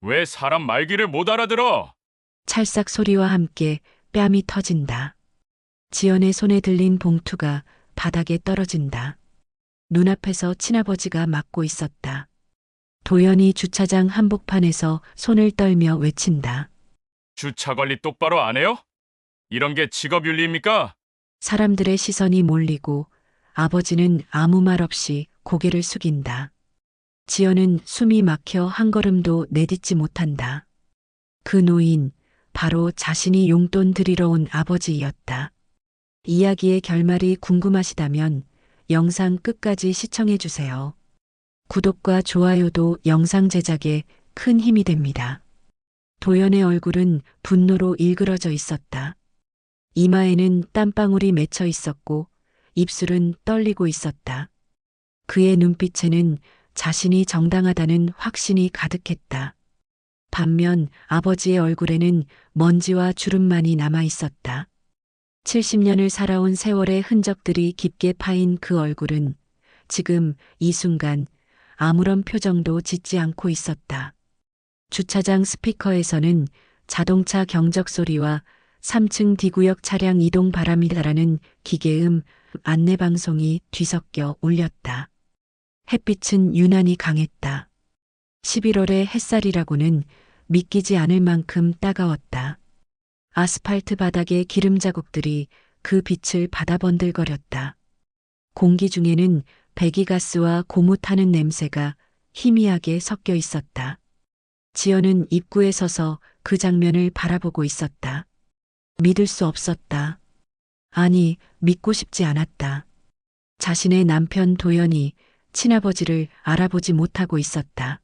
왜 사람 말귀를 못 알아들어? 찰싹 소리와 함께 뺨이 터진다. 지연의 손에 들린 봉투가 바닥에 떨어진다. 눈앞에서 친아버지가 막고 있었다. 도연이 주차장 한복판에서 손을 떨며 외친다. 주차 관리 똑바로 안 해요? 이런 게 직업윤리입니까? 사람들의 시선이 몰리고 아버지는 아무 말 없이 고개를 숙인다. 지연은 숨이 막혀 한 걸음도 내딛지 못한다. 그 노인, 바로 자신이 용돈 드리러 온 아버지였다. 이야기의 결말이 궁금하시다면 영상 끝까지 시청해 주세요. 구독과 좋아요도 영상 제작에 큰 힘이 됩니다. 도연의 얼굴은 분노로 일그러져 있었다. 이마에는 땀방울이 맺혀 있었고 입술은 떨리고 있었다. 그의 눈빛에는 자신이 정당하다는 확신이 가득했다. 반면 아버지의 얼굴에는 먼지와 주름만이 남아 있었다. 70년을 살아온 세월의 흔적들이 깊게 파인 그 얼굴은 지금 이 순간 아무런 표정도 짓지 않고 있었다. 주차장 스피커에서는 자동차 경적 소리와 3층 D구역 차량 이동 바람이다라는 기계음 안내방송이 뒤섞여 울렸다. 햇빛은 유난히 강했다. 11월의 햇살이라고는 믿기지 않을 만큼 따가웠다. 아스팔트 바닥의 기름 자국들이 그 빛을 받아번들거렸다. 공기 중에는 배기가스와 고무 타는 냄새가 희미하게 섞여 있었다. 지연은 입구에 서서 그 장면을 바라보고 있었다. 믿을 수 없었다. 아니, 믿고 싶지 않았다. 자신의 남편 도연이 친아버지를 알아보지 못하고 있었다.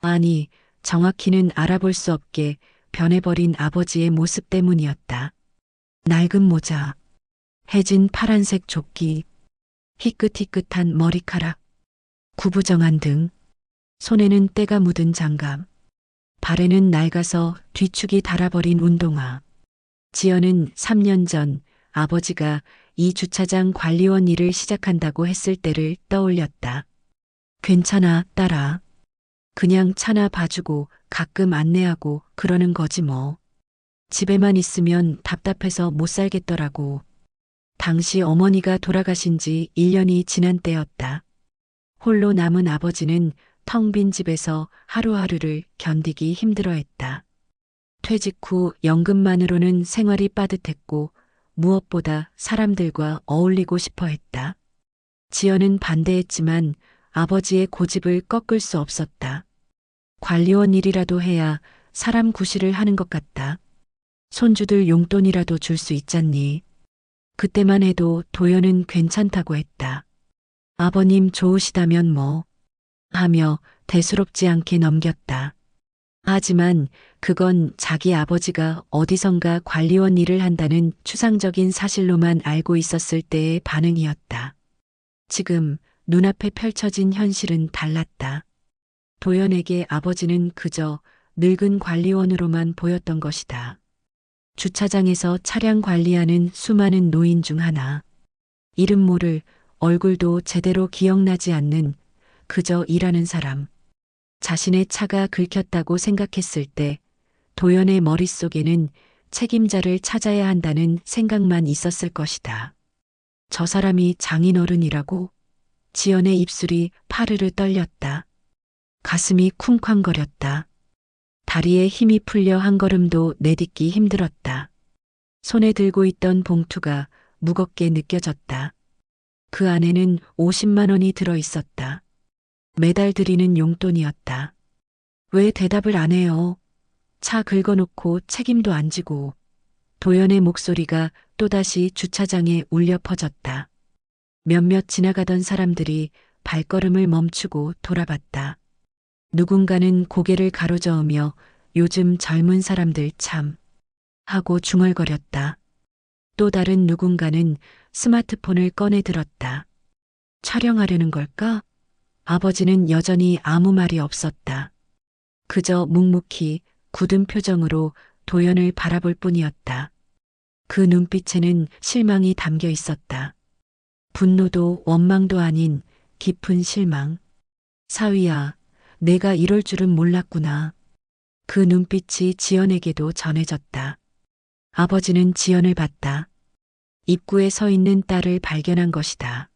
아니, 정확히는 알아볼 수 없게 변해버린 아버지의 모습 때문이었다. 낡은 모자, 해진 파란색 조끼, 희끗희끗한 머리카락, 구부정한 등, 손에는 때가 묻은 장갑, 발에는 낡아서 뒤축이 닳아버린 운동화. 지연은 3년 전 아버지가 이 주차장 관리원 일을 시작한다고 했을 때를 떠올렸다. 괜찮아, 딸아. 그냥 차나 봐주고 가끔 안내하고 그러는 거지 뭐. 집에만 있으면 답답해서 못 살겠더라고. 당시 어머니가 돌아가신 지 1년이 지난 때였다. 홀로 남은 아버지는 텅 빈 집에서 하루하루를 견디기 힘들어했다. 퇴직 후 연금만으로는 생활이 빠듯했고 무엇보다 사람들과 어울리고 싶어 했다. 지연은 반대했지만 아버지의 고집을 꺾을 수 없었다. 관리원 일이라도 해야 사람 구실을 하는 것 같다. 손주들 용돈이라도 줄 수 있잖니. 그때만 해도 도연은 괜찮다고 했다. 아버님 좋으시다면 뭐 하며 대수롭지 않게 넘겼다. 하지만 그건 자기 아버지가 어디선가 관리원 일을 한다는 추상적인 사실로만 알고 있었을 때의 반응이었다. 지금 눈앞에 펼쳐진 현실은 달랐다. 도연에게 아버지는 그저 늙은 관리원으로만 보였던 것이다. 주차장에서 차량 관리하는 수많은 노인 중 하나. 이름 모를 얼굴도 제대로 기억나지 않는 그저 일하는 사람. 자신의 차가 긁혔다고 생각했을 때 도연의 머릿속에는 책임자를 찾아야 한다는 생각만 있었을 것이다. 저 사람이 장인어른이라고? 지연의 입술이 파르르 떨렸다. 가슴이 쿵쾅거렸다. 다리에 힘이 풀려 한 걸음도 내딛기 힘들었다. 손에 들고 있던 봉투가 무겁게 느껴졌다. 그 안에는 50만 원이 들어 있었다. 매달 드리는 용돈이었다. 왜 대답을 안 해요? 차 긁어놓고 책임도 안 지고. 도연의 목소리가 또다시 주차장에 울려 퍼졌다. 몇몇 지나가던 사람들이 발걸음을 멈추고 돌아봤다. 누군가는 고개를 가로저으며 요즘 젊은 사람들 참 하고 중얼거렸다. 또 다른 누군가는 스마트폰을 꺼내 들었다. 촬영하려는 걸까? 아버지는 여전히 아무 말이 없었다. 그저 묵묵히 굳은 표정으로 도연을 바라볼 뿐이었다. 그 눈빛에는 실망이 담겨 있었다. 분노도 원망도 아닌 깊은 실망. 사위야, 내가 이럴 줄은 몰랐구나. 그 눈빛이 지연에게도 전해졌다. 아버지는 지연을 봤다. 입구에 서 있는 딸을 발견한 것이다.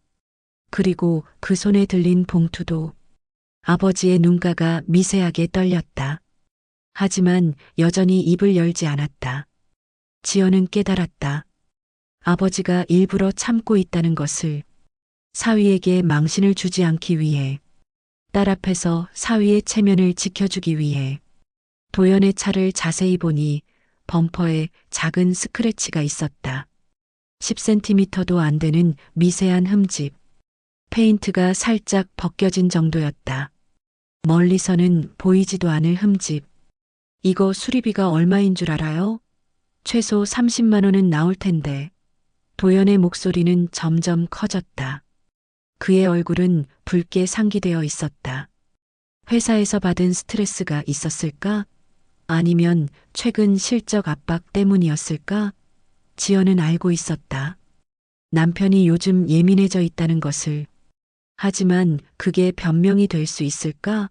그리고 그 손에 들린 봉투도. 아버지의 눈가가 미세하게 떨렸다. 하지만 여전히 입을 열지 않았다. 지연은 깨달았다. 아버지가 일부러 참고 있다는 것을. 사위에게 망신을 주지 않기 위해. 딸 앞에서 사위의 체면을 지켜주기 위해. 도연의 차를 자세히 보니 범퍼에 작은 스크래치가 있었다. 10cm도 안 되는 미세한 흠집. 페인트가 살짝 벗겨진 정도였다. 멀리서는 보이지도 않을 흠집. 이거 수리비가 얼마인 줄 알아요? 최소 30만 원은 나올 텐데. 도연의 목소리는 점점 커졌다. 그의 얼굴은 붉게 상기되어 있었다. 회사에서 받은 스트레스가 있었을까? 아니면 최근 실적 압박 때문이었을까? 지연은 알고 있었다. 남편이 요즘 예민해져 있다는 것을. 하지만 그게 변명이 될 수 있을까?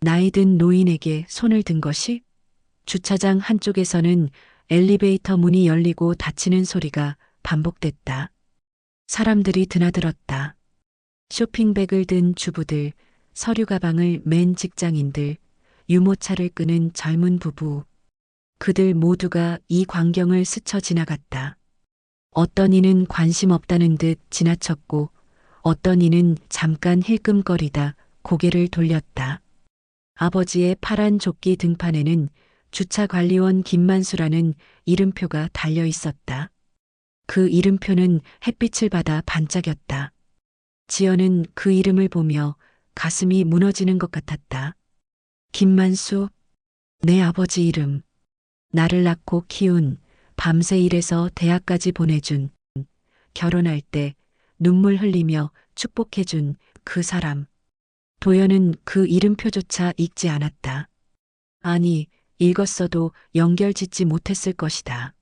나이 든 노인에게 손을 든 것이? 주차장 한쪽에서는 엘리베이터 문이 열리고 닫히는 소리가 반복됐다. 사람들이 드나들었다. 쇼핑백을 든 주부들, 서류 가방을 맨 직장인들, 유모차를 끄는 젊은 부부. 그들 모두가 이 광경을 스쳐 지나갔다. 어떤 이는 관심 없다는 듯 지나쳤고 어떤 이는 잠깐 힐끔거리다 고개를 돌렸다. 아버지의 파란 조끼 등판에는 주차관리원 김만수라는 이름표가 달려 있었다. 그 이름표는 햇빛을 받아 반짝였다. 지연은 그 이름을 보며 가슴이 무너지는 것 같았다. 김만수, 내 아버지 이름. 나를 낳고 키운, 밤새 일해서 대학까지 보내준, 결혼할 때 눈물 흘리며 축복해준 그 사람. 도연은 그 이름표조차 읽지 않았다. 아니, 읽었어도 연결 짓지 못했을 것이다.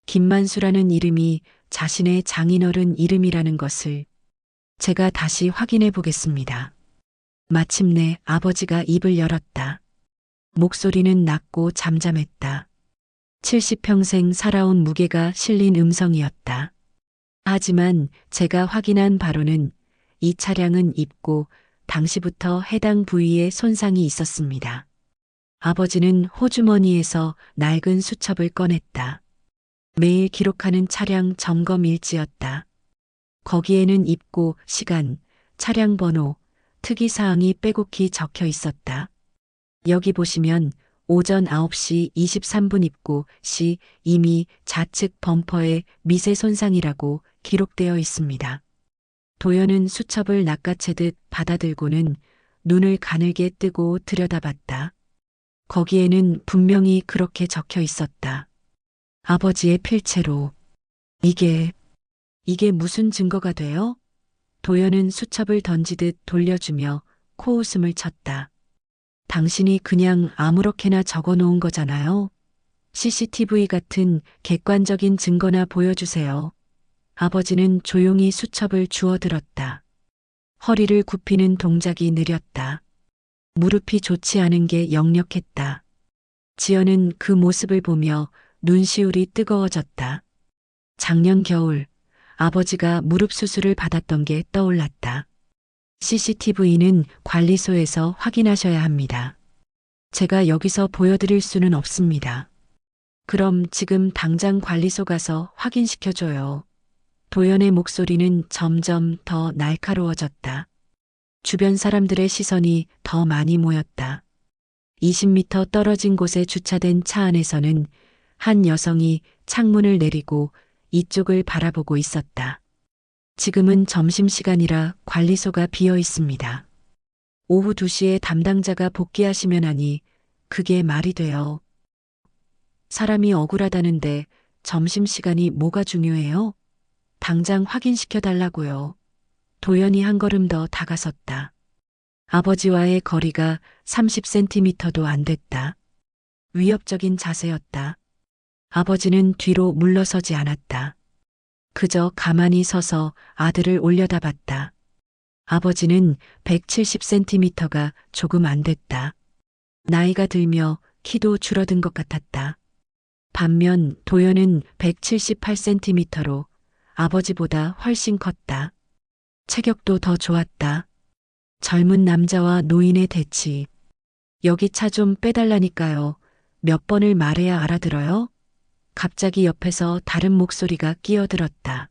김만수라는 이름이 자신의 장인어른 이름이라는 것을. 제가 다시 확인해 보겠습니다. 마침내 아버지가 입을 열었다. 목소리는 낮고 잠잠했다. 70평생 살아온 무게가 실린 음성이었다. 하지만 제가 확인한 바로는 이 차량은 입고 당시부터 해당 부위에 손상이 있었습니다. 아버지는 호주머니에서 낡은 수첩을 꺼냈다. 매일 기록하는 차량 점검 일지였다. 거기에는 입고, 시간, 차량 번호, 특이사항이 빼곡히 적혀 있었다. 여기 보시면 오전 9시 23분 입고 시 이미 좌측 범퍼에 미세 손상이라고 기록되어 있습니다. 도연은 수첩을 낚아채듯 받아들고는 눈을 가늘게 뜨고 들여다봤다. 거기에는 분명히 그렇게 적혀 있었다. 아버지의 필체로. 이게 무슨 증거가 돼요? 도연은 수첩을 던지듯 돌려주며 코웃음을 쳤다. 당신이 그냥 아무렇게나 적어 놓은 거잖아요. CCTV 같은 객관적인 증거나 보여주세요. 아버지는 조용히 수첩을 주워들었다. 허리를 굽히는 동작이 느렸다. 무릎이 좋지 않은 게 역력했다. 지연은 그 모습을 보며 눈시울이 뜨거워졌다. 작년 겨울 아버지가 무릎 수술을 받았던 게 떠올랐다. CCTV는 관리소에서 확인하셔야 합니다. 제가 여기서 보여드릴 수는 없습니다. 그럼 지금 당장 관리소 가서 확인시켜줘요. 도연의 목소리는 점점 더 날카로워졌다. 주변 사람들의 시선이 더 많이 모였다. 20m 떨어진 곳에 주차된 차 안에서는 한 여성이 창문을 내리고 이쪽을 바라보고 있었다. 지금은 점심시간이라 관리소가 비어 있습니다. 오후 2시에 담당자가 복귀하시면 하니 그게 말이 돼요. 사람이 억울하다는데 점심시간이 뭐가 중요해요? 당장 확인시켜 달라고요. 도연이 한 걸음 더 다가섰다. 아버지와의 거리가 30cm도 안 됐다. 위협적인 자세였다. 아버지는 뒤로 물러서지 않았다. 그저 가만히 서서 아들을 올려다봤다. 아버지는 170cm가 조금 안 됐다. 나이가 들며 키도 줄어든 것 같았다. 반면 도연은 178cm로 아버지보다 훨씬 컸다. 체격도 더 좋았다. 젊은 남자와 노인의 대치. 여기 차 좀 빼달라니까요. 몇 번을 말해야 알아들어요? 갑자기 옆에서 다른 목소리가 끼어들었다.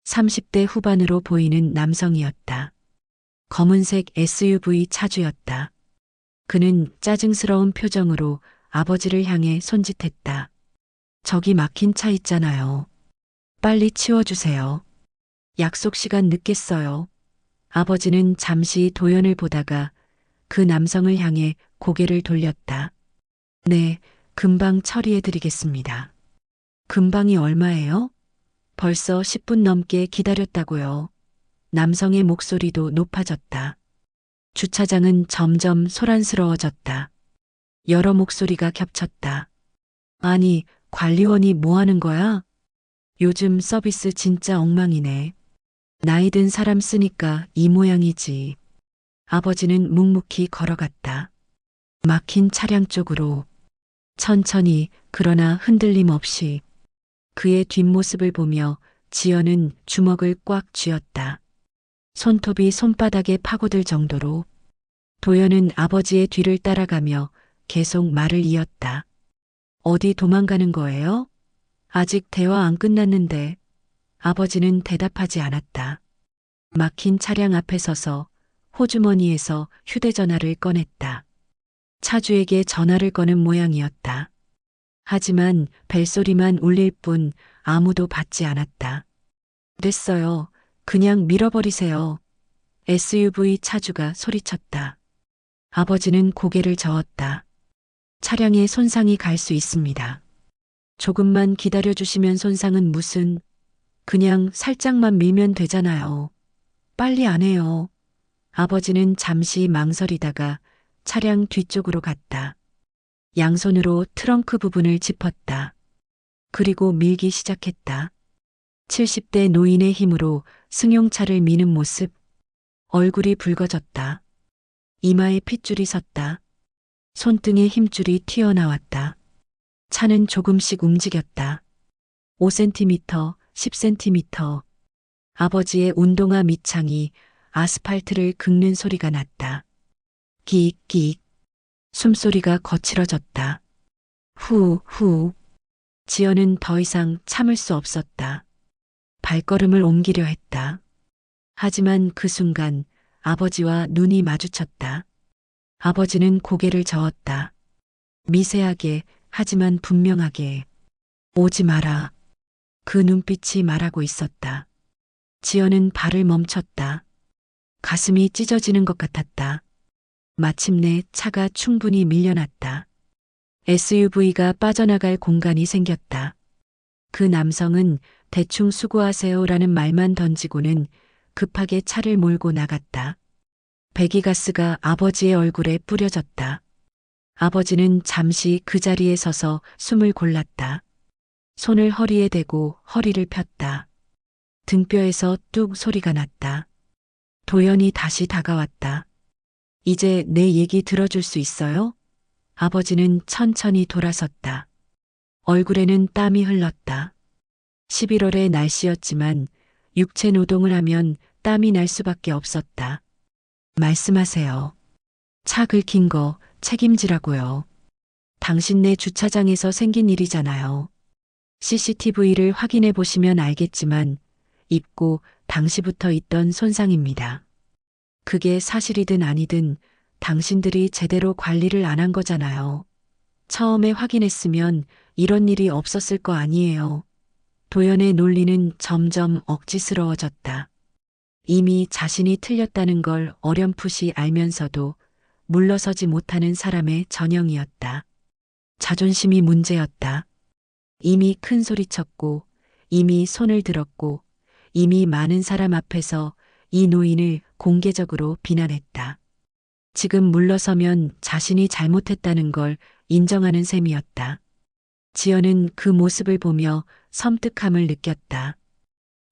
30대 후반으로 보이는 남성이었다. 검은색 SUV 차주였다. 그는 짜증스러운 표정으로 아버지를 향해 손짓했다. 저기 막힌 차 있잖아요. 빨리 치워주세요. 약속 시간 늦겠어요. 아버지는 잠시 도연을 보다가 그 남성을 향해 고개를 돌렸다. 네, 금방 처리해드리겠습니다. 금방이 얼마예요? 벌써 10분 넘게 기다렸다고요. 남성의 목소리도 높아졌다. 주차장은 점점 소란스러워졌다. 여러 목소리가 겹쳤다. 아니, 관리원이 뭐 하는 거야? 요즘 서비스 진짜 엉망이네. 나이 든 사람 쓰니까 이 모양이지. 아버지는 묵묵히 걸어갔다. 막힌 차량 쪽으로. 천천히 그러나 흔들림 없이. 그의 뒷모습을 보며 지연은 주먹을 꽉 쥐었다. 손톱이 손바닥에 파고들 정도로. 도연은 아버지의 뒤를 따라가며 계속 말을 이었다. 어디 도망가는 거예요? 아직 대화 안 끝났는데. 아버지는 대답하지 않았다. 막힌 차량 앞에 서서 호주머니에서 휴대전화를 꺼냈다. 차주에게 전화를 거는 모양이었다. 하지만 벨소리만 울릴 뿐 아무도 받지 않았다. 됐어요. 그냥 밀어버리세요. SUV 차주가 소리쳤다. 아버지는 고개를 저었다. 차량에 손상이 갈 수 있습니다. 조금만 기다려주시면 손상은 무슨, 그냥 살짝만 밀면 되잖아요. 빨리 안 해요. 아버지는 잠시 망설이다가 차량 뒤쪽으로 갔다. 양손으로 트렁크 부분을 짚었다. 그리고 밀기 시작했다. 70대 노인의 힘으로 승용차를 미는 모습. 얼굴이 붉어졌다. 이마에 핏줄이 섰다. 손등에 힘줄이 튀어나왔다. 차는 조금씩 움직였다. 5cm, 10cm. 아버지의 운동화 밑창이 아스팔트를 긁는 소리가 났다. 끼익끼익. 숨소리가 거칠어졌다. 후. 지연은 더 이상 참을 수 없었다. 발걸음을 옮기려 했다. 하지만 그 순간 아버지와 눈이 마주쳤다. 아버지는 고개를 저었다. 미세하게 하지만 분명하게. 오지 마라. 그 눈빛이 말하고 있었다. 지연은 발을 멈췄다. 가슴이 찢어지는 것 같았다. 마침내 차가 충분히 밀려났다. SUV가 빠져나갈 공간이 생겼다. 그 남성은 대충 수고하세요라는 말만 던지고는 급하게 차를 몰고 나갔다. 배기가스가 아버지의 얼굴에 뿌려졌다. 아버지는 잠시 그 자리에 서서 숨을 골랐다. 손을 허리에 대고 허리를 폈다. 등뼈에서 뚝 소리가 났다. 도연이 다시 다가왔다. 이제 내 얘기 들어줄 수 있어요? 아버지는 천천히 돌아섰다. 얼굴에는 땀이 흘렀다. 11월의 날씨였지만 육체 노동을 하면 땀이 날 수밖에 없었다. 말씀하세요. 차 긁힌 거 책임지라고요. 당신네 주차장에서 생긴 일이잖아요. CCTV를 확인해 보시면 알겠지만 입고 당시부터 있던 손상입니다. 그게 사실이든 아니든 당신들이 제대로 관리를 안 한 거잖아요. 처음에 확인했으면 이런 일이 없었을 거 아니에요. 도연의 논리는 점점 억지스러워졌다. 이미 자신이 틀렸다는 걸 어렴풋이 알면서도 물러서지 못하는 사람의 전형이었다. 자존심이 문제였다. 이미 큰 소리쳤고, 이미 손을 들었고, 이미 많은 사람 앞에서 이 노인을 공개적으로 비난했다. 지금 물러서면 자신이 잘못했다는 걸 인정하는 셈이었다. 지연은 그 모습을 보며 섬뜩함을 느꼈다.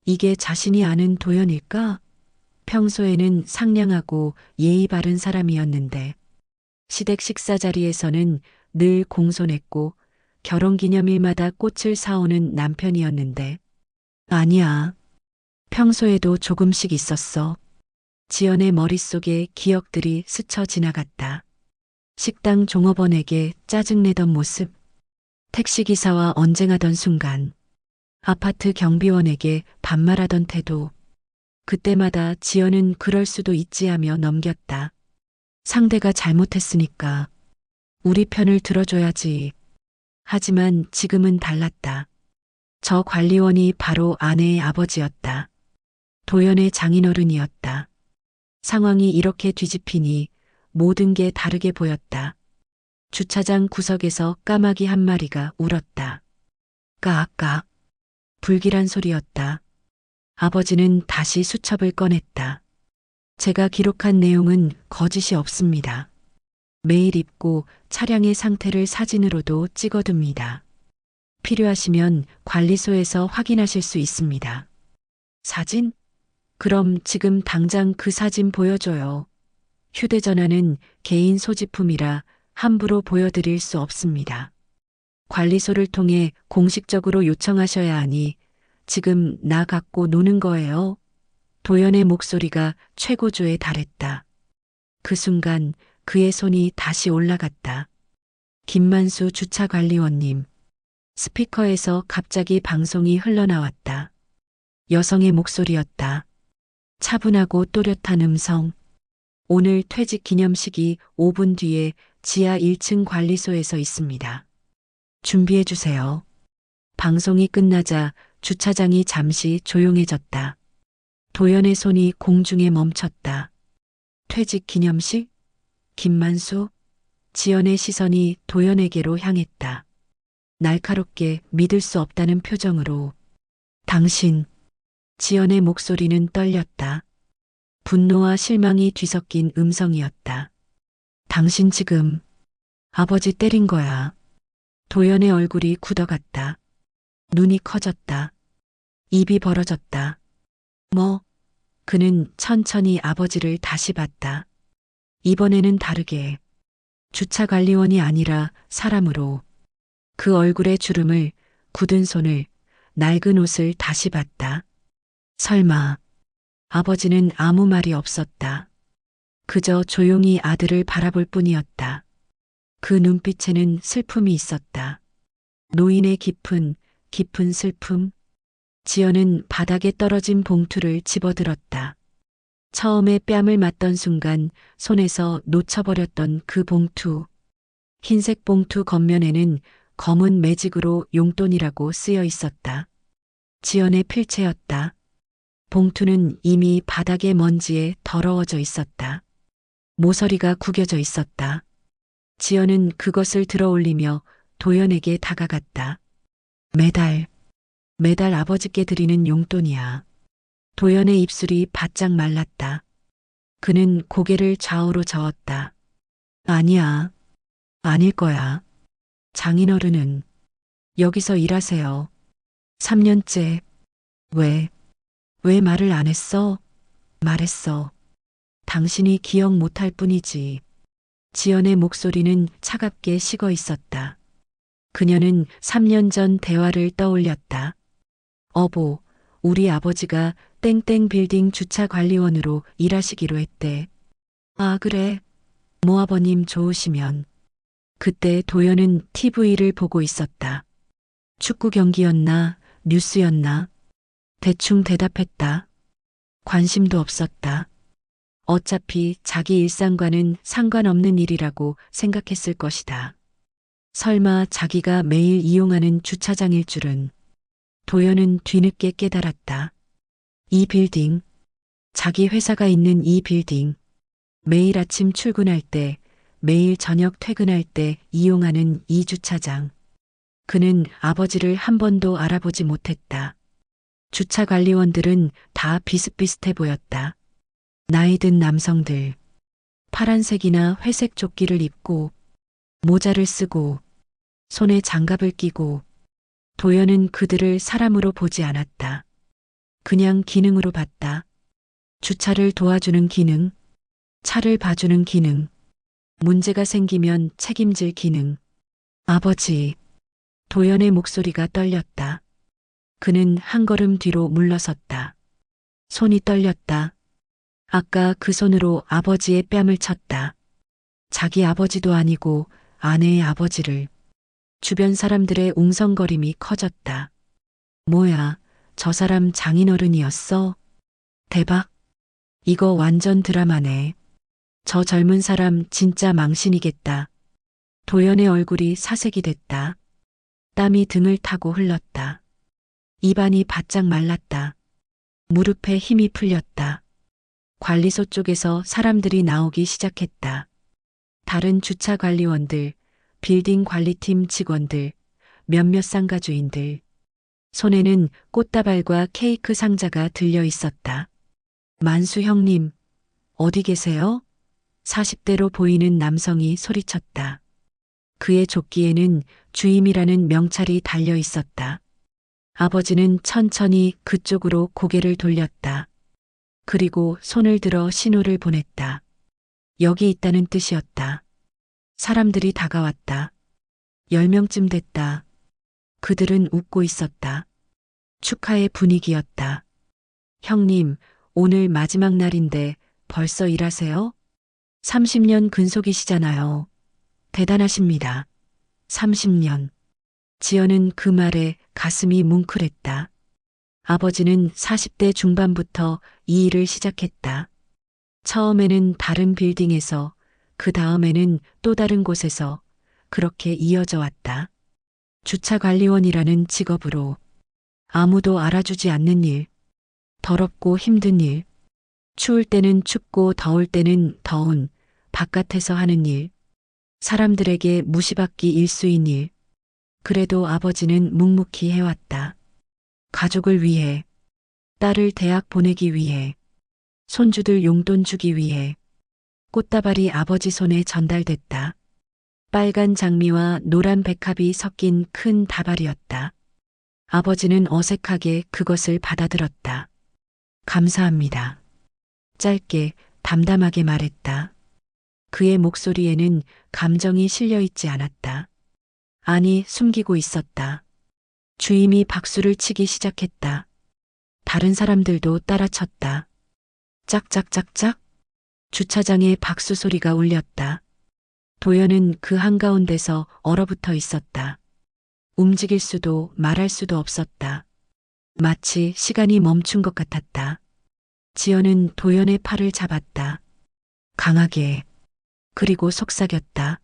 이게 자신이 아는 도연일까? 평소에는 상냥하고 예의 바른 사람이었는데 시댁 식사 자리에서는 늘 공손했고 결혼기념일마다 꽃을 사오는 남편이었는데 아니야. 평소에도 조금씩 있었어. 지연의 머릿속에 기억들이 스쳐 지나갔다. 식당 종업원에게 짜증내던 모습, 택시기사와 언쟁하던 순간, 아파트 경비원에게 반말하던 태도. 그때마다 지연은 그럴 수도 있지 하며 넘겼다. 상대가 잘못했으니까 우리 편을 들어줘야지. 하지만 지금은 달랐다. 저 관리원이 바로 아내의 아버지였다. 도연의 장인어른이었다. 상황이 이렇게 뒤집히니 모든 게 다르게 보였다. 주차장 구석에서 까마귀 한 마리가 울었다. 까악까. 불길한 소리였다. 아버지는 다시 수첩을 꺼냈다. 제가 기록한 내용은 거짓이 없습니다. 매일 입고 차량의 상태를 사진으로도 찍어둡니다. 필요하시면 관리소에서 확인하실 수 있습니다. 사진? 그럼 지금 당장 그 사진 보여줘요. 휴대전화는 개인 소지품이라 함부로 보여드릴 수 없습니다. 관리소를 통해 공식적으로 요청하셔야 하니 지금 나 갖고 노는 거예요. 도연의 목소리가 최고조에 달했다. 그 순간 그의 손이 다시 올라갔다. 김만수 주차관리원님. 스피커에서 갑자기 방송이 흘러나왔다. 여성의 목소리였다. 차분하고 또렷한 음성. 오늘 퇴직 기념식이 5분 뒤에 지하 1층 관리소에서 있습니다. 준비해 주세요. 방송이 끝나자 주차장이 잠시 조용해졌다. 도연의 손이 공중에 멈췄다. 퇴직 기념식? 김만수? 지연의 시선이 도연에게로 향했다. 날카롭게 믿을 수 없다는 표정으로. 당신. 지연의 목소리는 떨렸다. 분노와 실망이 뒤섞인 음성이었다. 당신 지금 아버지 때린 거야. 도연의 얼굴이 굳어갔다. 눈이 커졌다. 입이 벌어졌다. 뭐? 그는 천천히 아버지를 다시 봤다. 이번에는 다르게. 주차관리원이 아니라 사람으로. 그 얼굴의 주름을, 굳은 손을, 낡은 옷을 다시 봤다. 설마. 아버지는 아무 말이 없었다. 그저 조용히 아들을 바라볼 뿐이었다. 그 눈빛에는 슬픔이 있었다. 노인의 깊은 슬픔. 지연은 바닥에 떨어진 봉투를 집어들었다. 처음에 뺨을 맞던 순간 손에서 놓쳐버렸던 그 봉투. 흰색 봉투 겉면에는 검은 매직으로 용돈이라고 쓰여 있었다. 지연의 필체였다. 봉투는 이미 바닥의 먼지에 더러워져 있었다. 모서리가 구겨져 있었다. 지연은 그것을 들어 올리며 도연에게 다가갔다. 매달 아버지께 드리는 용돈이야. 도연의 입술이 바짝 말랐다. 그는 고개를 좌우로 저었다. 아니야. 아닐 거야. 장인어른은 여기서 일하세요. 3년째. 왜 말을 안 했어? 말했어. 당신이 기억 못할 뿐이지. 지연의 목소리는 차갑게 식어 있었다. 그녀는 3년 전 대화를 떠올렸다. 어보, 우리 아버지가 땡땡 빌딩 주차관리원으로 일하시기로 했대. 아, 그래. 모아버님 좋으시면. 그때 도연은 TV를 보고 있었다. 축구 경기였나, 뉴스였나. 대충 대답했다. 관심도 없었다. 어차피 자기 일상과는 상관없는 일이라고 생각했을 것이다. 설마 자기가 매일 이용하는 주차장일 줄은. 도연은 뒤늦게 깨달았다. 이 빌딩, 자기 회사가 있는 이 빌딩, 매일 아침 출근할 때, 매일 저녁 퇴근할 때 이용하는 이 주차장. 그는 아버지를 한 번도 알아보지 못했다. 주차 관리원들은 다 비슷비슷해 보였다. 나이 든 남성들. 파란색이나 회색 조끼를 입고, 모자를 쓰고, 손에 장갑을 끼고, 도연은 그들을 사람으로 보지 않았다. 그냥 기능으로 봤다. 주차를 도와주는 기능, 차를 봐주는 기능, 문제가 생기면 책임질 기능. 아버지. 도연의 목소리가 떨렸다. 그는 한 걸음 뒤로 물러섰다. 손이 떨렸다. 아까 그 손으로 아버지의 뺨을 쳤다. 자기 아버지도 아니고 아내의 아버지를. 주변 사람들의 웅성거림이 커졌다. 뭐야, 저 사람 장인어른이었어? 대박. 이거 완전 드라마네. 저 젊은 사람 진짜 망신이겠다. 도연의 얼굴이 사색이 됐다. 땀이 등을 타고 흘렀다. 입안이 바짝 말랐다. 무릎에 힘이 풀렸다. 관리소 쪽에서 사람들이 나오기 시작했다. 다른 주차 관리원들, 빌딩 관리팀 직원들, 몇몇 상가주인들. 손에는 꽃다발과 케이크 상자가 들려 있었다. 만수 형님, 어디 계세요? 40대로 보이는 남성이 소리쳤다. 그의 조끼에는 주임이라는 명찰이 달려 있었다. 아버지는 천천히 그쪽으로 고개를 돌렸다. 그리고 손을 들어 신호를 보냈다. 여기 있다는 뜻이었다. 사람들이 다가왔다. 10명쯤 됐다. 그들은 웃고 있었다. 축하의 분위기였다. 형님, 오늘 마지막 날인데 벌써 일하세요? 30년 근속이시잖아요. 대단하십니다. 30년. 지연은 그 말에 가슴이 뭉클했다. 아버지는 40대 중반부터 이 일을 시작했다. 처음에는 다른 빌딩에서, 그 다음에는 또 다른 곳에서 그렇게 이어져 왔다. 주차관리원이라는 직업으로 아무도 알아주지 않는 일, 더럽고 힘든 일, 추울 때는 춥고 더울 때는 더운 바깥에서 하는 일, 사람들에게 무시받기 일수인 일. 그래도 아버지는 묵묵히 해왔다. 가족을 위해, 딸을 대학 보내기 위해, 손주들 용돈 주기 위해. 꽃다발이 아버지 손에 전달됐다. 빨간 장미와 노란 백합이 섞인 큰 다발이었다. 아버지는 어색하게 그것을 받아들었다. 감사합니다. 짧게 담담하게 말했다. 그의 목소리에는 감정이 실려 있지 않았다. 아니, 숨기고 있었다. 주임이 박수를 치기 시작했다. 다른 사람들도 따라쳤다. 짝짝짝짝. 주차장에 박수 소리가 울렸다. 도연은 그 한가운데서 얼어붙어 있었다. 움직일 수도 말할 수도 없었다. 마치 시간이 멈춘 것 같았다. 지연은 도연의 팔을 잡았다. 강하게. 그리고 속삭였다.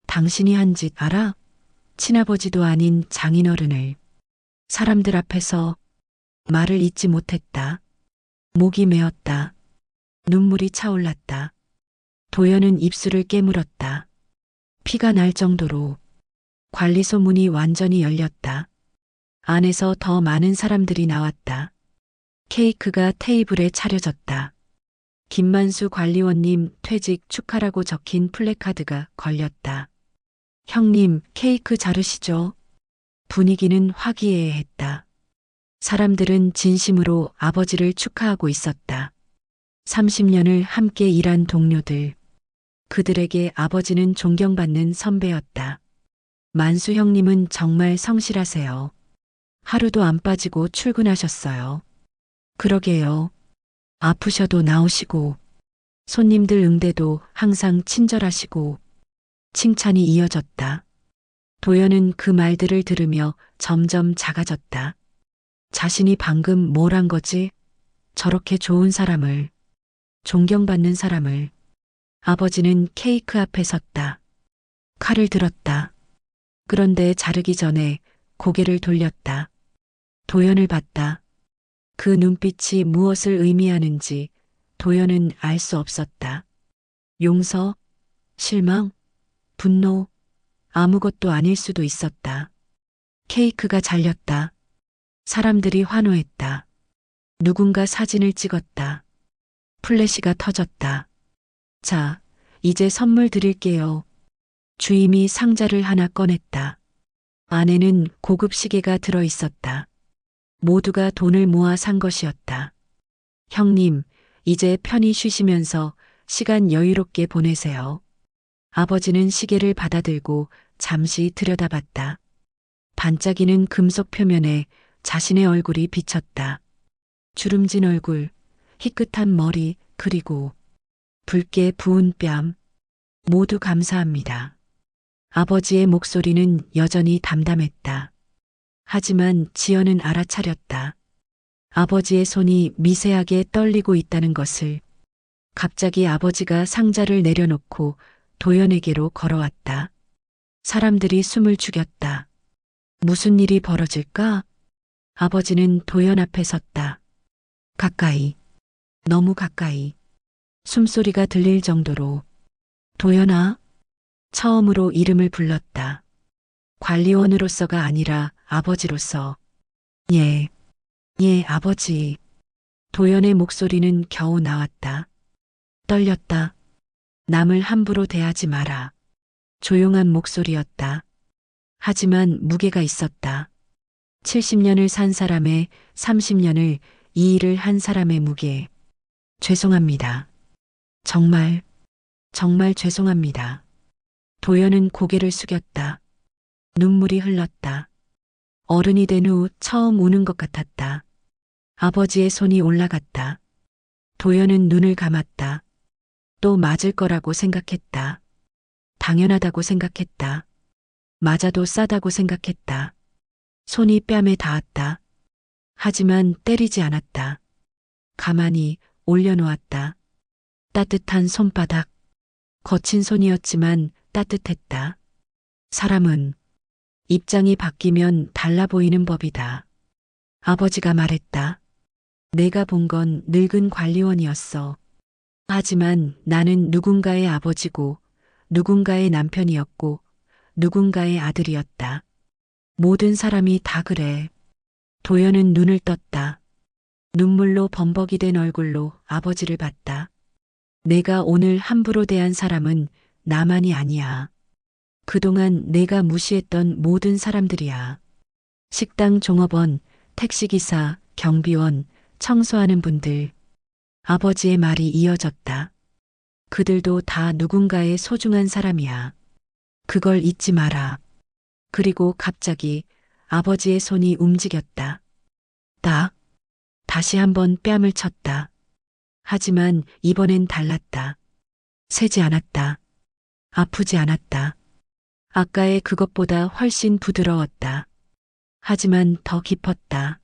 당신이 한 짓 알아? 친아버지도 아닌 장인어른을. 사람들 앞에서. 말을 잇지 못했다. 목이 메었다. 눈물이 차올랐다. 도연은 입술을 깨물었다. 피가 날 정도로. 관리소 문이 완전히 열렸다. 안에서 더 많은 사람들이 나왔다. 케이크가 테이블에 차려졌다. 김만수 관리원님 퇴직 축하라고 적힌 플래카드가 걸렸다. 형님, 케이크 자르시죠? 분위기는 화기애애했다. 사람들은 진심으로 아버지를 축하하고 있었다. 30년을 함께 일한 동료들. 그들에게 아버지는 존경받는 선배였다. 만수 형님은 정말 성실하세요. 하루도 안 빠지고 출근하셨어요. 그러게요. 아프셔도 나오시고, 손님들 응대도 항상 친절하시고. 칭찬이 이어졌다. 도연은 그 말들을 들으며 점점 작아졌다. 자신이 방금 뭘 한 거지? 저렇게 좋은 사람을, 존경받는 사람을. 아버지는 케이크 앞에 섰다. 칼을 들었다. 그런데 자르기 전에 고개를 돌렸다. 도연을 봤다. 그 눈빛이 무엇을 의미하는지 도연은 알 수 없었다. 용서? 실망? 분노? 아무것도 아닐 수도 있었다. 케이크가 잘렸다. 사람들이 환호했다. 누군가 사진을 찍었다. 플래시가 터졌다. 자, 이제 선물 드릴게요. 주임이 상자를 하나 꺼냈다. 안에는 고급 시계가 들어 있었다. 모두가 돈을 모아 산 것이었다. 형님, 이제 편히 쉬시면서 시간 여유롭게 보내세요. 아버지는 시계를 받아들고 잠시 들여다봤다. 반짝이는 금속 표면에 자신의 얼굴이 비쳤다. 주름진 얼굴, 희끗한 머리, 그리고 붉게 부은 뺨. 모두 감사합니다. 아버지의 목소리는 여전히 담담했다. 하지만 지연은 알아차렸다. 아버지의 손이 미세하게 떨리고 있다는 것을. 갑자기 아버지가 상자를 내려놓고 도연에게로 걸어왔다. 사람들이 숨을 죽였다. 무슨 일이 벌어질까? 아버지는 도연 앞에 섰다. 가까이, 너무 가까이. 숨소리가 들릴 정도로. 도연아, 처음으로 이름을 불렀다. 관리원으로서가 아니라 아버지로서. 예, 예, 아버지. 도연의 목소리는 겨우 나왔다. 떨렸다. 남을 함부로 대하지 마라. 조용한 목소리였다. 하지만 무게가 있었다. 70년을 산 사람의 30년을 이 일을 한 사람의 무게. 죄송합니다. 정말, 정말 죄송합니다. 도연은 고개를 숙였다. 눈물이 흘렀다. 어른이 된 후 처음 우는 것 같았다. 아버지의 손이 올라갔다. 도연은 눈을 감았다. 또 맞을 거라고 생각했다. 당연하다고 생각했다. 맞아도 싸다고 생각했다. 손이 뺨에 닿았다. 하지만 때리지 않았다. 가만히 올려놓았다. 따뜻한 손바닥. 거친 손이었지만 따뜻했다. 사람은 입장이 바뀌면 달라 보이는 법이다. 아버지가 말했다. 내가 본 건 늙은 관리원이었어. 하지만 나는 누군가의 아버지고, 누군가의 남편이었고, 누군가의 아들이었다. 모든 사람이 다 그래. 도연은 눈을 떴다. 눈물로 범벅이 된 얼굴로 아버지를 봤다. 내가 오늘 함부로 대한 사람은 나만이 아니야. 그동안 내가 무시했던 모든 사람들이야. 식당 종업원, 택시기사, 경비원, 청소하는 분들. 아버지의 말이 이어졌다. 그들도 다 누군가의 소중한 사람이야. 그걸 잊지 마라. 그리고 갑자기 아버지의 손이 움직였다. 딱. 다시 한번 뺨을 쳤다. 하지만 이번엔 달랐다. 세지 않았다. 아프지 않았다. 아까의 그것보다 훨씬 부드러웠다. 하지만 더 깊었다.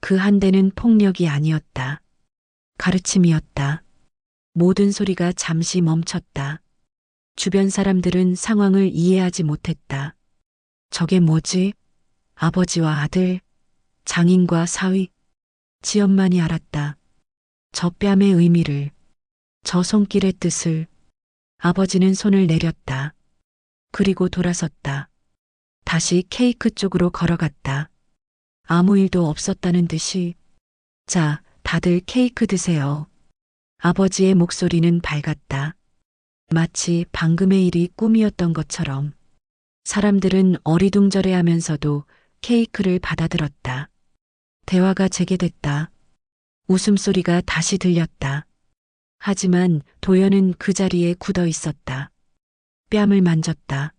그 한 대는 폭력이 아니었다. 가르침이었다. 모든 소리가 잠시 멈췄다. 주변 사람들은 상황을 이해하지 못했다. 저게 뭐지? 아버지와 아들, 장인과 사위. 지연만이 알았다. 저 뺨의 의미를, 저 손길의 뜻을. 아버지는 손을 내렸다. 그리고 돌아섰다. 다시 케이크 쪽으로 걸어갔다. 아무 일도 없었다는 듯이. 자, 다들 케이크 드세요. 아버지의 목소리는 밝았다. 마치 방금의 일이 꿈이었던 것처럼. 사람들은 어리둥절해하면서도 케이크를 받아들었다. 대화가 재개됐다. 웃음소리가 다시 들렸다. 하지만 도연은 그 자리에 굳어 있었다. 뺨을 만졌다.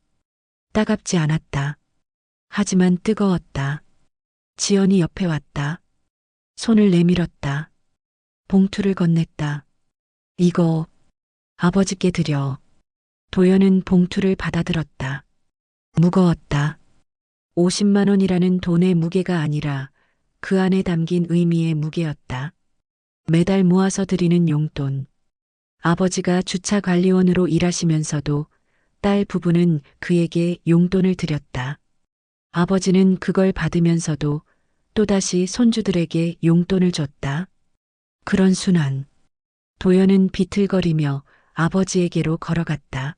따갑지 않았다. 하지만 뜨거웠다. 지연이 옆에 왔다. 손을 내밀었다. 봉투를 건넸다. 이거 아버지께 드려. 도연은 봉투를 받아들었다. 무거웠다. 50만 원이라는 돈의 무게가 아니라 그 안에 담긴 의미의 무게였다. 매달 모아서 드리는 용돈. 아버지가 주차관리원으로 일하시면서도 딸 부부는 그에게 용돈을 드렸다. 아버지는 그걸 받으면서도 또다시 손주들에게 용돈을 줬다. 그런 순환. 도연은 비틀거리며 아버지에게로 걸어갔다.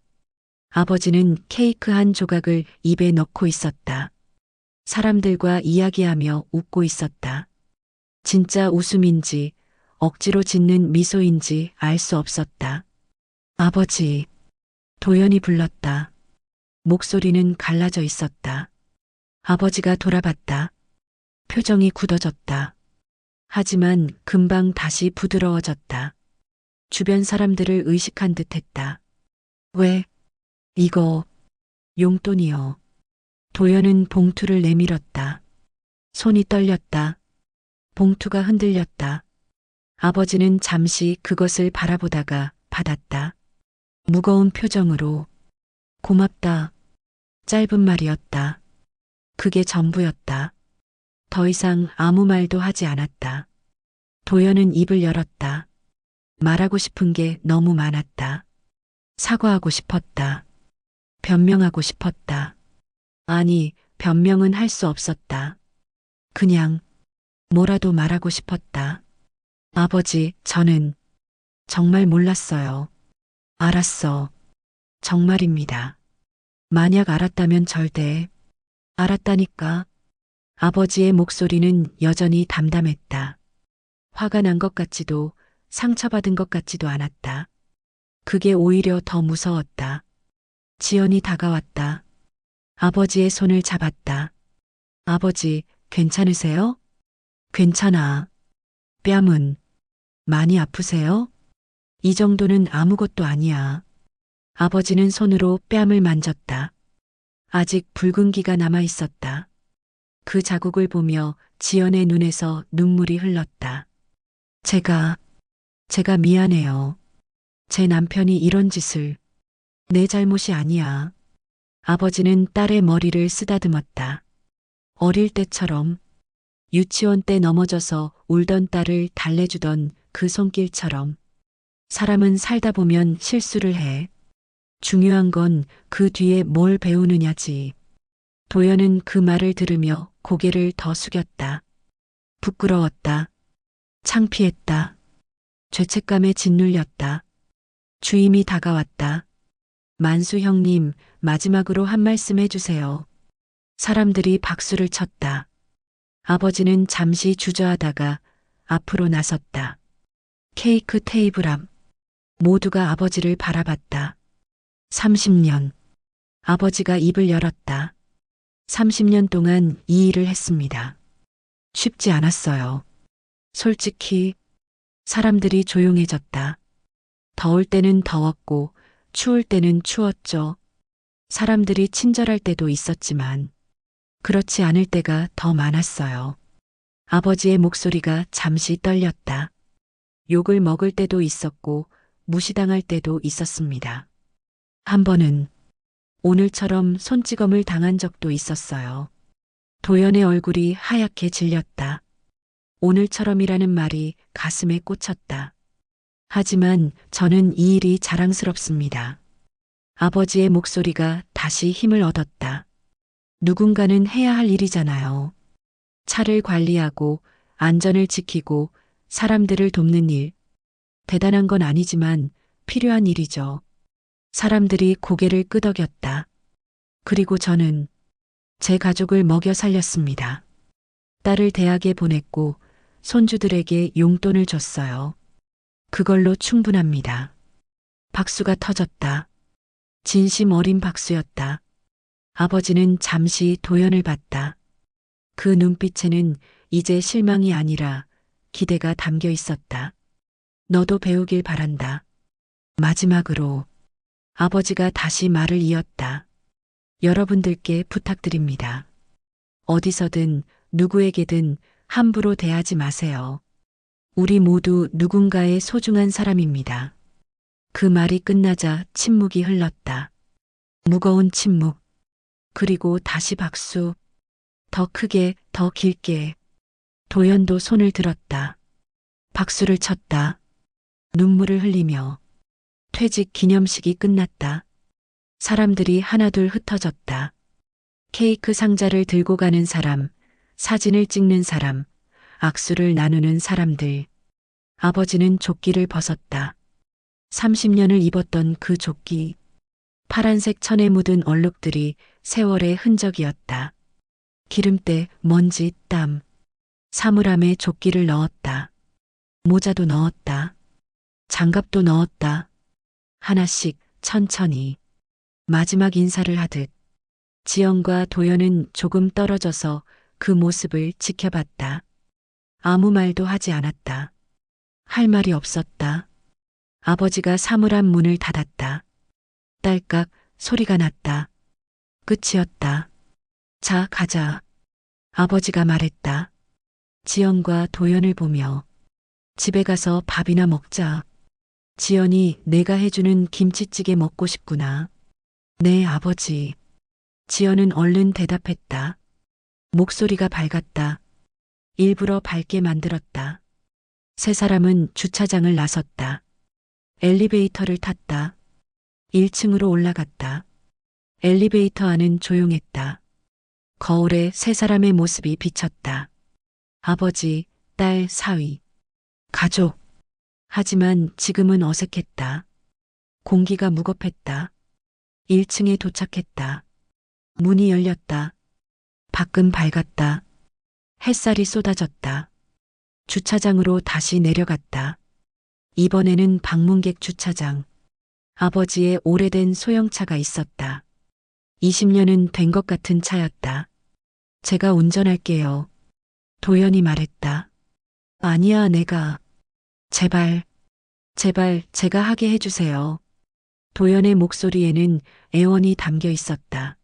아버지는 케이크 한 조각을 입에 넣고 있었다. 사람들과 이야기하며 웃고 있었다. 진짜 웃음인지 억지로 짓는 미소인지 알 수 없었다. 아버지. 도연이 불렀다. 목소리는 갈라져 있었다. 아버지가 돌아봤다. 표정이 굳어졌다. 하지만 금방 다시 부드러워졌다. 주변 사람들을 의식한 듯 했다. 왜? 이거 용돈이요. 도연은 봉투를 내밀었다. 손이 떨렸다. 봉투가 흔들렸다. 아버지는 잠시 그것을 바라보다가 받았다. 무거운 표정으로 고맙다. 짧은 말이었다. 그게 전부였다. 더 이상 아무 말도 하지 않았다. 도연은 입을 열었다. 말하고 싶은 게 너무 많았다. 사과하고 싶었다. 변명하고 싶었다. 아니, 변명은 할 수 없었다. 그냥 뭐라도 말하고 싶었다. 아버지, 저는 정말 몰랐어요. 알았어. 정말입니다. 만약 알았다면 절대. 알았다니까. 아버지의 목소리는 여전히 담담했다. 화가 난 것 같지도 상처받은 것 같지도 않았다. 그게 오히려 더 무서웠다. 지연이 다가왔다. 아버지의 손을 잡았다. 아버지, 괜찮으세요? 괜찮아. 뺨은 많이 아프세요? 이 정도는 아무것도 아니야. 아버지는 손으로 뺨을 만졌다. 아직 붉은기가 남아 있었다. 그 자국을 보며 지연의 눈에서 눈물이 흘렀다. 제가 미안해요. 제 남편이 이런 짓을. 내 잘못이 아니야. 아버지는 딸의 머리를 쓰다듬었다. 어릴 때처럼, 유치원 때 넘어져서 울던 딸을 달래주던 그 손길처럼. 사람은 살다 보면 실수를 해. 중요한 건 그 뒤에 뭘 배우느냐지. 도연은 그 말을 들으며 고개를 더 숙였다. 부끄러웠다. 창피했다. 죄책감에 짓눌렸다. 주임이 다가왔다. 만수 형님, 마지막으로 한 말씀 해주세요. 사람들이 박수를 쳤다. 아버지는 잠시 주저하다가 앞으로 나섰다. 케이크 테이블 앞. 모두가 아버지를 바라봤다. 30년. 아버지가 입을 열었다. 30년 동안 이 일을 했습니다. 쉽지 않았어요. 솔직히 사람들이 조용해졌다. 더울 때는 더웠고 추울 때는 추웠죠. 사람들이 친절할 때도 있었지만 그렇지 않을 때가 더 많았어요. 아버지의 목소리가 잠시 떨렸다. 욕을 먹을 때도 있었고 무시당할 때도 있었습니다. 한 번은 오늘처럼 손찌검을 당한 적도 있었어요. 도연의 얼굴이 하얗게 질렸다. 오늘처럼이라는 말이 가슴에 꽂혔다. 하지만 저는 이 일이 자랑스럽습니다. 아버지의 목소리가 다시 힘을 얻었다. 누군가는 해야 할 일이잖아요. 차를 관리하고 안전을 지키고 사람들을 돕는 일. 대단한 건 아니지만 필요한 일이죠. 사람들이 고개를 끄덕였다. 그리고 저는 제 가족을 먹여 살렸습니다. 딸을 대학에 보냈고 손주들에게 용돈을 줬어요. 그걸로 충분합니다. 박수가 터졌다. 진심 어린 박수였다. 아버지는 잠시 도연을 봤다. 그 눈빛에는 이제 실망이 아니라 기대가 담겨 있었다. 너도 배우길 바란다. 마지막으로 아버지가 다시 말을 이었다. 여러분들께 부탁드립니다. 어디서든 누구에게든 함부로 대하지 마세요. 우리 모두 누군가의 소중한 사람입니다. 그 말이 끝나자 침묵이 흘렀다. 무거운 침묵. 그리고 다시 박수. 더 크게, 더 길게. 도연도 손을 들었다. 박수를 쳤다. 눈물을 흘리며. 퇴직 기념식이 끝났다. 사람들이 하나둘 흩어졌다. 케이크 상자를 들고 가는 사람, 사진을 찍는 사람, 악수를 나누는 사람들. 아버지는 조끼를 벗었다. 30년을 입었던 그 조끼. 파란색 천에 묻은 얼룩들이 세월의 흔적이었다. 기름때, 먼지, 땀. 사물함에 조끼를 넣었다. 모자도 넣었다. 장갑도 넣었다. 하나씩 천천히. 마지막 인사를 하듯. 지연과 도연은 조금 떨어져서 그 모습을 지켜봤다. 아무 말도 하지 않았다. 할 말이 없었다. 아버지가 사물함 문을 닫았다. 딸깍 소리가 났다. 끝이었다. 자, 가자. 아버지가 말했다. 지연과 도연을 보며 집에 가서 밥이나 먹자. 지연이 내가 해주는 김치찌개 먹고 싶구나. 네, 아버지. 지연은 얼른 대답했다. 목소리가 밝았다. 일부러 밝게 만들었다. 세 사람은 주차장을 나섰다. 엘리베이터를 탔다. 1층으로 올라갔다. 엘리베이터 안은 조용했다. 거울에 세 사람의 모습이 비쳤다. 아버지, 딸, 사위, 가족. 하지만 지금은 어색했다. 공기가 무겁했다. 1층에 도착했다. 문이 열렸다. 밖은 밝았다. 햇살이 쏟아졌다. 주차장으로 다시 내려갔다. 이번에는 방문객 주차장. 아버지의 오래된 소형차가 있었다. 20년은 된 것 같은 차였다. 제가 운전할게요. 도연이 말했다. 아니야, 내가. 제발, 제발 제가 하게 해주세요. 도연의 목소리에는 애원이 담겨 있었다.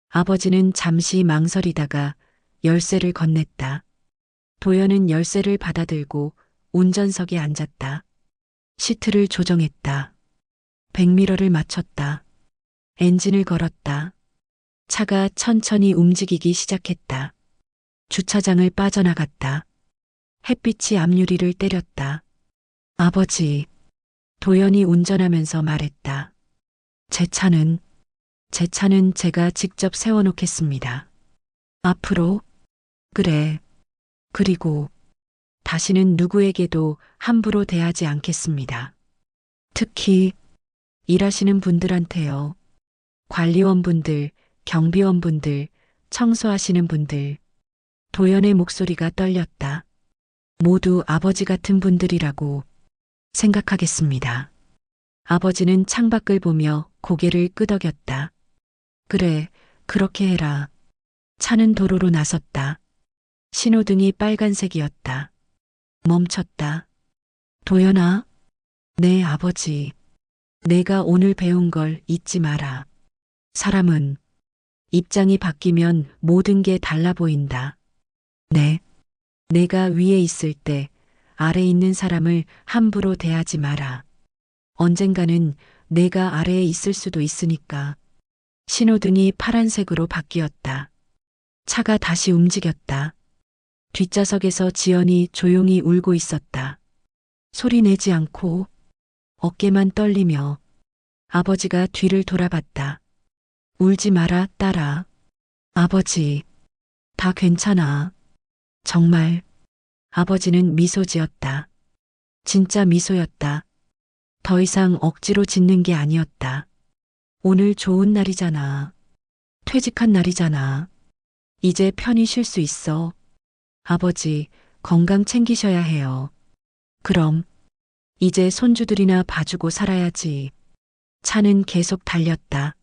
아버지는 잠시 망설이다가 열쇠를 건넸다. 도연은 열쇠를 받아들고 운전석에 앉았다. 시트를 조정했다. 백미러를 맞췄다. 엔진을 걸었다. 차가 천천히 움직이기 시작했다. 주차장을 빠져나갔다. 햇빛이 앞유리를 때렸다. 아버지, 도연이 운전하면서 말했다. 제 차는 제가 직접 세워놓겠습니다. 앞으로? 그래. 그리고 다시는 누구에게도 함부로 대하지 않겠습니다. 특히 일하시는 분들한테요. 관리원분들, 경비원분들, 청소하시는 분들. 도연의 목소리가 떨렸다. 모두 아버지 같은 분들이라고 생각하겠습니다. 아버지는 창밖을 보며 고개를 끄덕였다. 그래, 그렇게 해라. 차는 도로로 나섰다. 신호등이 빨간색이었다. 멈췄다. 도연아? 네, 아버지. 내가 오늘 배운 걸 잊지 마라. 사람은 입장이 바뀌면 모든 게 달라 보인다. 네. 내가 위에 있을 때 아래 있는 사람을 함부로 대하지 마라. 언젠가는 내가 아래에 있을 수도 있으니까. 신호등이 파란색으로 바뀌었다. 차가 다시 움직였다. 뒷좌석에서 지연이 조용히 울고 있었다. 소리 내지 않고 어깨만 떨리며 아버지가 뒤를 돌아봤다. 울지 마라, 딸아. 아버지, 다 괜찮아. 정말. 아버지는 미소 지었다. 진짜 미소였다. 더 이상 억지로 짓는 게 아니었다. 오늘 좋은 날이잖아. 퇴직한 날이잖아. 이제 편히 쉴 수 있어. 아버지, 건강 챙기셔야 해요. 그럼, 이제 손주들이나 봐주고 살아야지. 차는 계속 달렸다.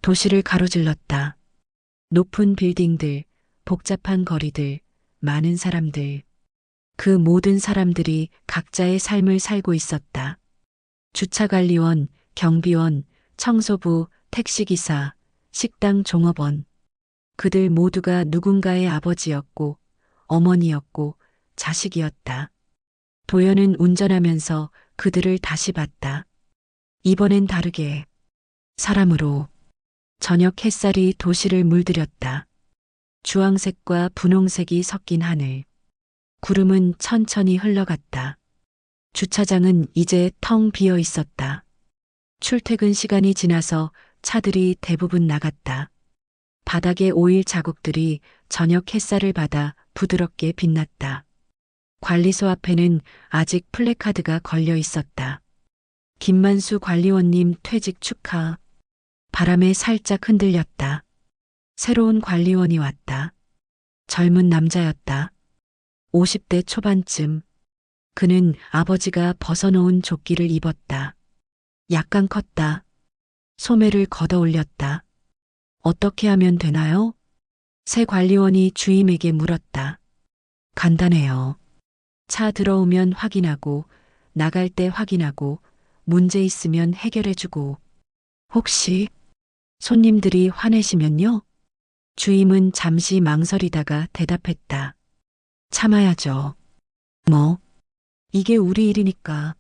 도시를 가로질렀다. 높은 빌딩들, 복잡한 거리들, 많은 사람들. 그 모든 사람들이 각자의 삶을 살고 있었다. 주차관리원, 경비원, 청소부, 택시기사, 식당 종업원. 그들 모두가 누군가의 아버지였고, 어머니였고, 자식이었다. 도연은 운전하면서 그들을 다시 봤다. 이번엔 다르게. 사람으로. 저녁 햇살이 도시를 물들였다. 주황색과 분홍색이 섞인 하늘. 구름은 천천히 흘러갔다. 주차장은 이제 텅 비어 있었다. 출퇴근 시간이 지나서 차들이 대부분 나갔다. 바닥에 오일 자국들이 저녁 햇살을 받아 부드럽게 빛났다. 관리소 앞에는 아직 플래카드가 걸려 있었다. 김만수 관리원님 퇴직 축하. 바람에 살짝 흔들렸다. 새로운 관리원이 왔다. 젊은 남자였다. 50대 초반쯤. 그는 아버지가 벗어놓은 조끼를 입었다. 약간 컸다. 소매를 걷어 올렸다. 어떻게 하면 되나요? 새 관리원이 주임에게 물었다. 간단해요. 차 들어오면 확인하고, 나갈 때 확인하고, 문제 있으면 해결해주고. 혹시 손님들이 화내시면요? 주임은 잠시 망설이다가 대답했다. 참아야죠. 뭐, 이게 우리 일이니까.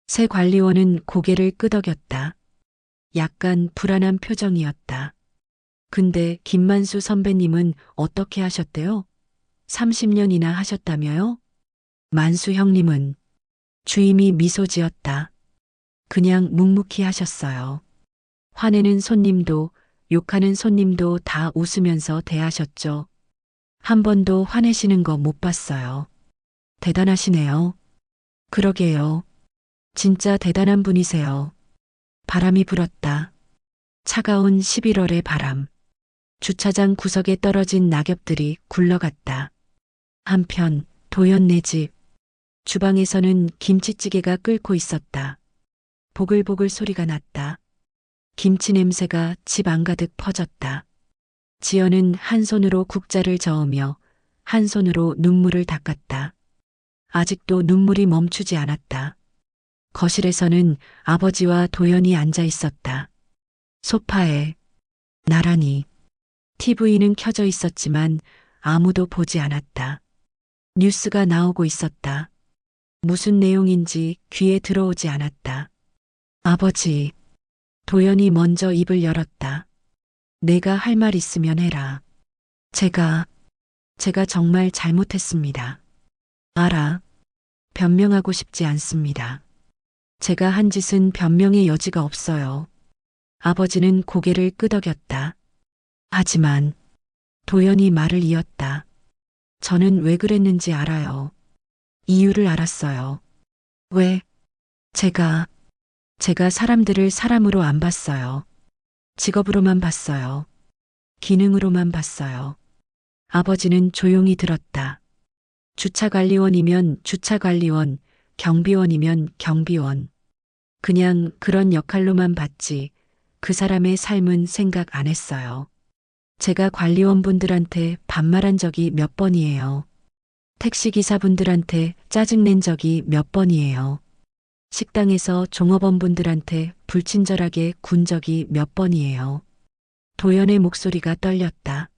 새 관리원은 고개를 끄덕였다. 약간 불안한 표정이었다. 근데 김만수 선배님은 어떻게 하셨대요? 30년이나 하셨다며요? 만수 형님은 주임이 미소 지었다. 그냥 묵묵히 하셨어요. 화내는 손님도 욕하는 손님도 다 웃으면서 대하셨죠. 한 번도 화내시는 거 못 봤어요. 대단하시네요. 그러게요. 진짜 대단한 분이세요. 바람이 불었다. 차가운 11월의 바람. 주차장 구석에 떨어진 낙엽들이 굴러갔다. 한편 도연네 집. 주방에서는 김치찌개가 끓고 있었다. 보글보글 소리가 났다. 김치 냄새가 집 안가득 퍼졌다. 지연은 한 손으로 국자를 저으며 한 손으로 눈물을 닦았다. 아직도 눈물이 멈추지 않았다. 거실에서는 아버지와 도연이 앉아 있었다. 소파에 나란히 TV는 켜져 있었지만 아무도 보지 않았다. 뉴스가 나오고 있었다. 무슨 내용인지 귀에 들어오지 않았다. 아버지, 도연이 먼저 입을 열었다. 내가 할 말 있으면 해라. 제가 정말 잘못했습니다. 알아. 변명하고 싶지 않습니다. 제가 한 짓은 변명의 여지가 없어요. 아버지는 고개를 끄덕였다. 하지만 도연이 말을 이었다. 저는 왜 그랬는지 알아요. 이유를 알았어요. 왜? 제가 사람들을 사람으로 안 봤어요. 직업으로만 봤어요. 기능으로만 봤어요. 아버지는 조용히 들었다. 주차관리원이면 주차관리원, 경비원이면 경비원. 그냥 그런 역할로만 봤지 그 사람의 삶은 생각 안 했어요. 제가 관리원분들한테 반말한 적이 몇 번이에요. 택시기사분들한테 짜증낸 적이 몇 번이에요. 식당에서 종업원분들한테 불친절하게 군 적이 몇 번이에요. 도연의 목소리가 떨렸다.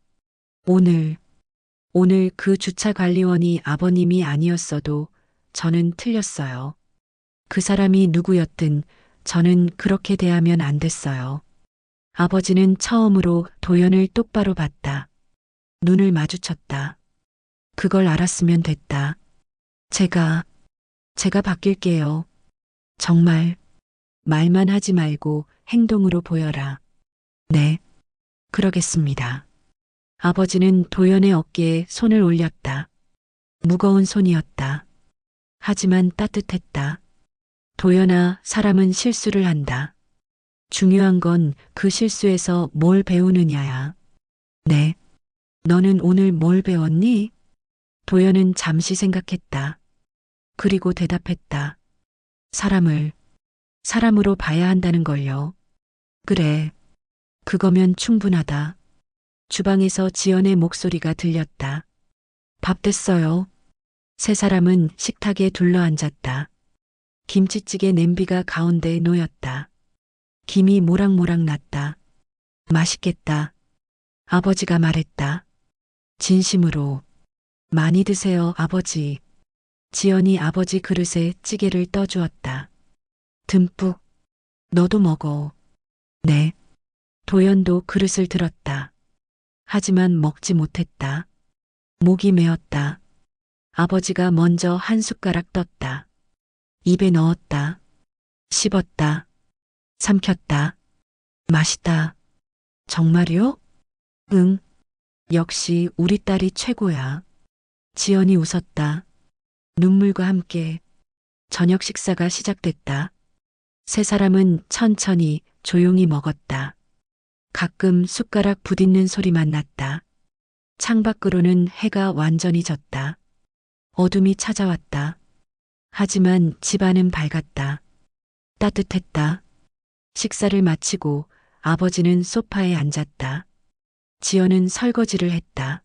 오늘 그 주차관리원이 아버님이 아니었어도 저는 틀렸어요. 그 사람이 누구였든 저는 그렇게 대하면 안 됐어요. 아버지는 처음으로 도연을 똑바로 봤다. 눈을 마주쳤다. 그걸 알았으면 됐다. 제가 바뀔게요. 정말 말만 하지 말고 행동으로 보여라. 네, 그러겠습니다. 아버지는 도연의 어깨에 손을 올렸다. 무거운 손이었다. 하지만 따뜻했다. 도연아, 사람은 실수를 한다. 중요한 건 그 실수에서 뭘 배우느냐야. 네. 너는 오늘 뭘 배웠니? 도연은 잠시 생각했다. 그리고 대답했다. 사람으로 봐야 한다는 걸요. 그래. 그거면 충분하다. 주방에서 지연의 목소리가 들렸다. 밥 됐어요. 세 사람은 식탁에 둘러앉았다. 김치찌개 냄비가 가운데에 놓였다. 김이 모락모락 났다. 맛있겠다. 아버지가 말했다. 진심으로. 많이 드세요, 아버지. 지연이 아버지 그릇에 찌개를 떠주었다. 듬뿍. 너도 먹어. 네. 도연도 그릇을 들었다. 하지만 먹지 못했다. 목이 메었다. 아버지가 먼저 한 숟가락 떴다. 입에 넣었다. 씹었다. 삼켰다. 맛있다. 정말요? 응. 역시 우리 딸이 최고야. 지연이 웃었다. 눈물과 함께 저녁 식사가 시작됐다. 세 사람은 천천히 조용히 먹었다. 가끔 숟가락 부딪는 소리만 났다. 창밖으로는 해가 완전히 졌다. 어둠이 찾아왔다. 하지만 집안은 밝았다. 따뜻했다. 식사를 마치고 아버지는 소파에 앉았다. 지연은 설거지를 했다.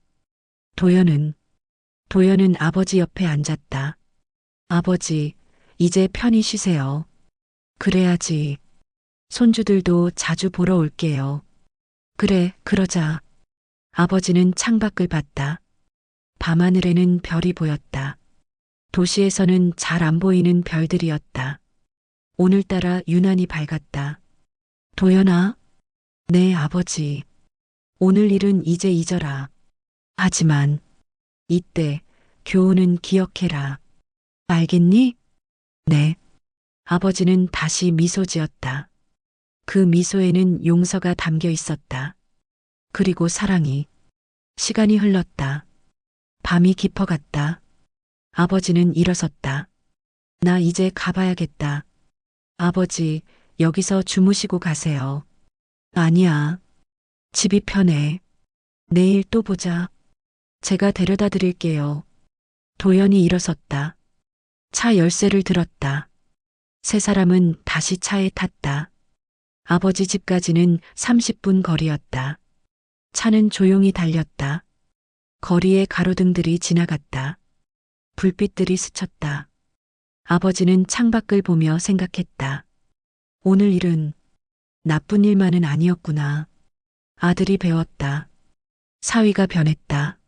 도연은 아버지 옆에 앉았다. 아버지, 이제 편히 쉬세요. 그래야지. 손주들도 자주 보러 올게요. 그래, 그러자. 아버지는 창밖을 봤다. 밤하늘에는 별이 보였다. 도시에서는 잘 안 보이는 별들이었다. 오늘따라 유난히 밝았다. 도연아? 네, 아버지. 오늘 일은 이제 잊어라. 하지만 이때 교훈은 기억해라. 알겠니? 네. 아버지는 다시 미소 지었다. 그 미소에는 용서가 담겨 있었다. 그리고 사랑이. 시간이 흘렀다. 밤이 깊어갔다. 아버지는 일어섰다. 나 이제 가봐야겠다. 아버지, 여기서 주무시고 가세요. 아니야. 집이 편해. 내일 또 보자. 제가 데려다 드릴게요. 도연이 일어섰다. 차 열쇠를 들었다. 세 사람은 다시 차에 탔다. 아버지 집까지는 30분 거리였다. 차는 조용히 달렸다. 거리에 가로등들이 지나갔다. 불빛들이 스쳤다. 아버지는 창밖을 보며 생각했다. 오늘 일은 나쁜 일만은 아니었구나. 아들이 배웠다. 사위가 변했다.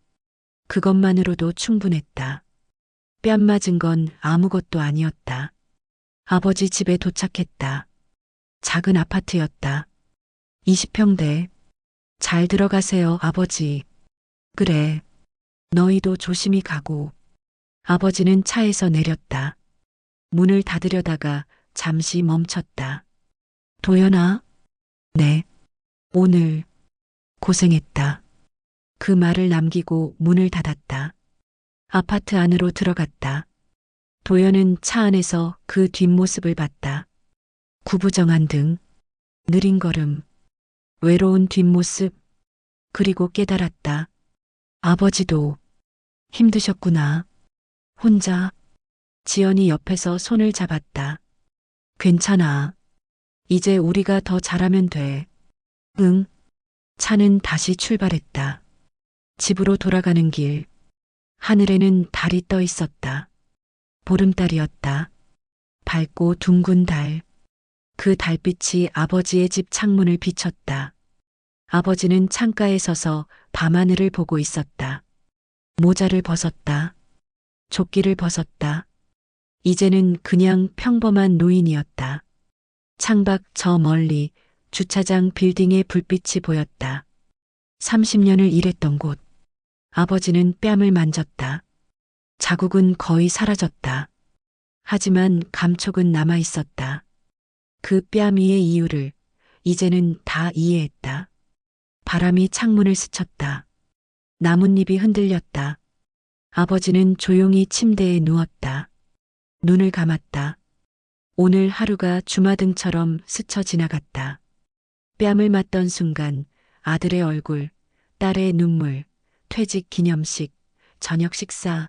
그것만으로도 충분했다. 뺨 맞은 건 아무것도 아니었다. 아버지 집에 도착했다. 작은 아파트였다. 20평대. 잘 들어가세요, 아버지. 그래. 너희도 조심히 가고. 아버지는 차에서 내렸다. 문을 닫으려다가 잠시 멈췄다. 도연아? 네. 오늘 고생했다. 그 말을 남기고 문을 닫았다. 아파트 안으로 들어갔다. 도연은 차 안에서 그 뒷모습을 봤다. 구부정한 등, 느린 걸음, 외로운 뒷모습, 그리고 깨달았다. 아버지도 힘드셨구나. 혼자. 지연이 옆에서 손을 잡았다. 괜찮아. 이제 우리가 더 잘하면 돼. 응. 차는 다시 출발했다. 집으로 돌아가는 길. 하늘에는 달이 떠 있었다. 보름달이었다. 밝고 둥근 달. 그 달빛이 아버지의 집 창문을 비췄다. 아버지는 창가에 서서 밤하늘을 보고 있었다. 모자를 벗었다. 조끼를 벗었다. 이제는 그냥 평범한 노인이었다. 창밖 저 멀리 주차장 빌딩의 불빛이 보였다. 30년을 일했던 곳. 아버지는 뺨을 만졌다. 자국은 거의 사라졌다. 하지만 감촉은 남아 있었다. 그 뺨 위의 이유를 이제는 다 이해했다. 바람이 창문을 스쳤다. 나뭇잎이 흔들렸다. 아버지는 조용히 침대에 누웠다. 눈을 감았다. 오늘 하루가 주마등처럼 스쳐 지나갔다. 뺨을 맞던 순간 아들의 얼굴, 딸의 눈물, 퇴직 기념식, 저녁 식사,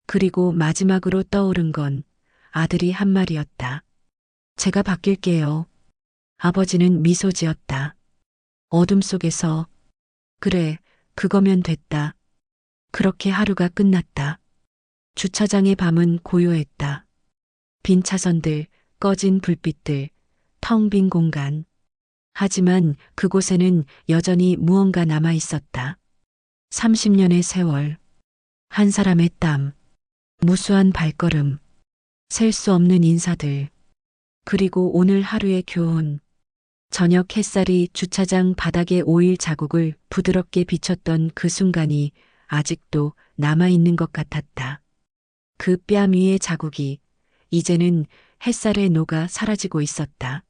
그리고 마지막으로 떠오른 건 아들이 한 말이었다. 제가 바뀔게요. 아버지는 미소 지었다. 어둠 속에서 그래, 그거면 됐다. 그렇게 하루가 끝났다. 주차장의 밤은 고요했다. 빈 차선들, 꺼진 불빛들, 텅 빈 공간. 하지만 그곳에는 여전히 무언가 남아 있었다. 30년의 세월, 한 사람의 땀, 무수한 발걸음, 셀 수 없는 인사들, 그리고 오늘 하루의 교훈. 저녁 햇살이 주차장 바닥에 오일 자국을 부드럽게 비췄던 그 순간이 아직도 남아있는 것 같았다. 그 뺨 위의 자국이 이제는 햇살에 녹아 사라지고 있었다.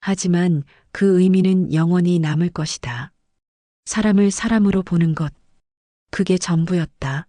하지만 그 의미는 영원히 남을 것이다. 사람을 사람으로 보는 것. 그게 전부였다.